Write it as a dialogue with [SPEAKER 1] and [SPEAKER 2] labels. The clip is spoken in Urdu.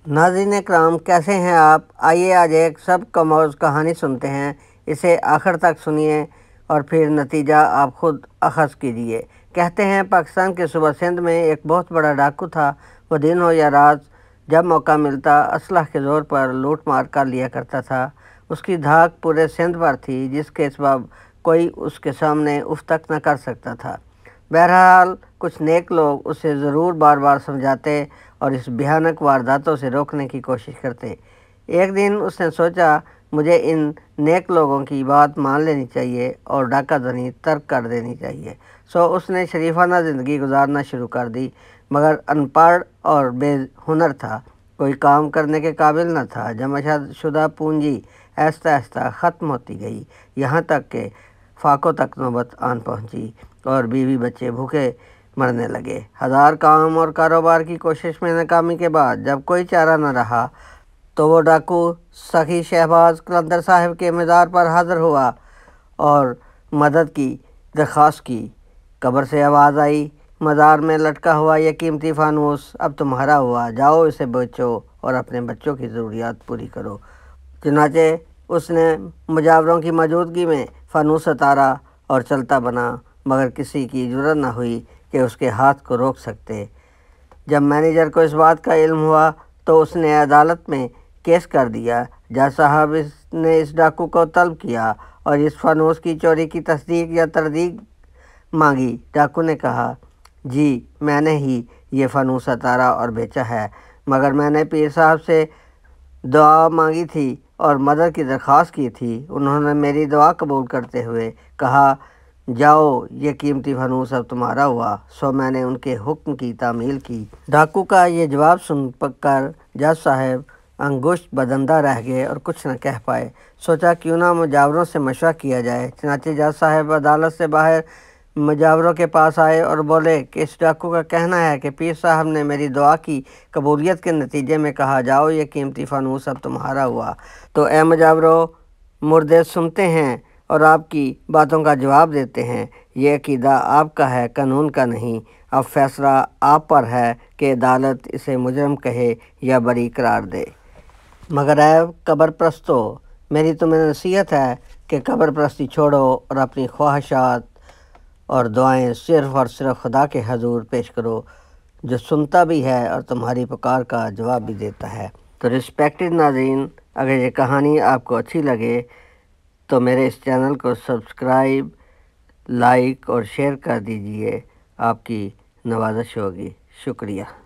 [SPEAKER 1] ناظرین اکرام، کیسے ہیں آپ؟ آئیے آج ایک سب کموز کہانی سنتے ہیں۔ اسے آخر تک سنیے اور پھر نتیجہ آپ خود اخذ کیجیے۔ کہتے ہیں پاکستان کے صوبہ سندھ میں ایک بہت بڑا ڈاکو تھا۔ وہ دن ہو یا رات جب موقع ملتا اسلحہ کے زور پر لوٹ مار کر لیا کرتا تھا۔ اس کی دھاک پورے سندھ پر تھی، جس کے سبب کوئی اس کے سامنے اف تک نہ کر سکتا تھا۔ بہرحال کچھ نیک لوگ اسے ضرور بار بار سمجھاتے اور اس بھیانک وارداتوں سے روکنے کی کوشش کرتے۔ ایک دن اس نے سوچا مجھے ان نیک لوگوں کی بات مان لینی چاہیے اور ڈاکہ زنی ترک کر دینی چاہیے۔ سو اس نے شریفانہ زندگی گزارنا شروع کر دی، مگر ان پڑھ اور بے ہنر تھا، کوئی کام کرنے کے قابل نہ تھا۔ جمع شدہ پونجی آہستہ آہستہ ختم ہوتی گئی، یہاں تک کہ فاقوں تک نوبت آن پہنچی اور بیوی بچے بھوکے مرنے لگے۔ ہزار کام اور کاروبار کی کوشش میں ناکامی کے بعد جب کوئی چارہ نہ رہا تو وہ ڈاکو سخی شہباز قلندر صاحب کے مزار پر حاضر ہوا اور مدد کی درخواست کی۔ قبر سے آواز آئی، مزار میں لٹکا ہوا یہ قیمتی فانوس اب تمہارا ہوا، جاؤ اسے بیچو اور اپنے بچوں کی ضروریات پوری کرو۔ چنانچہ اس نے مجاوروں کی موجودگی میں فانوس اتارا اور چلتا بنا، مگر کسی کی جرأت نہ ہوئی کہ اس کے ہاتھ کو روک سکتے۔ جب مینیجر کو اس بات کا علم ہوا تو اس نے عدالت میں کیس کر دیا۔ جج صاحب نے اس ڈاکو کو طلب کیا اور اس فانوس کی چوری کی تصدیق یا تردید مانگی۔ ڈاکو نے کہا، جی میں نے ہی یہ فانوس اتارا اور بیچا ہے، مگر میں نے پیر صاحب سے دعا مانگی تھی اور مدد کی درخواست کی تھی۔ انہوں نے میری دعا قبول کرتے ہوئے کہا، جاؤ یہ قیمتی فانوس اب تمہارا ہوا، سو میں نے ان کے حکم کی تعمیل کی۔ ڈاکو کا یہ جواب سن کر جج صاحب انگشت بدندہ رہ گئے اور کچھ نہ کہہ پائے۔ سوچا کیوں نہ مجاوروں سے مشورہ کیا جائے۔ چنانچہ جج صاحب عدالت سے باہر مجاوروں کے پاس آئے اور بولے کہ اس ڈاکو کا کہنا ہے کہ پیر صاحب نے میری دعا کی قبولیت کے نتیجے میں کہا، جاؤ یہ قیمتی فانوس اب تمہارا ہوا۔ تو اے مجاوروں، مردے سنتے ہیں اور آپ کی باتوں کا جواب دیتے ہیں۔ یہ عقیدہ آپ کا ہے، قانون کا نہیں۔ اب فیصلہ آپ پر ہے کہ عدالت اسے مجرم کہے یا بری قرار دے۔ مگر اے قبر پرستو، میری تمہیں نصیحت ہے کہ قبر پرستی چھوڑو اور اپنی خواہشات اور دعائیں صرف اور صرف خدا کے حضور پیش کرو، جو سنتا بھی ہے اور تمہاری پکار کا جواب بھی دیتا ہے۔ تو رسپیکٹڈ ناظرین، اگر یہ کہانی آپ کو اچھی لگے تو میرے اس چینل کو سبسکرائب، لائک اور شیئر کر دیجئے، آپ کی نوازش ہوگی۔ شکریہ۔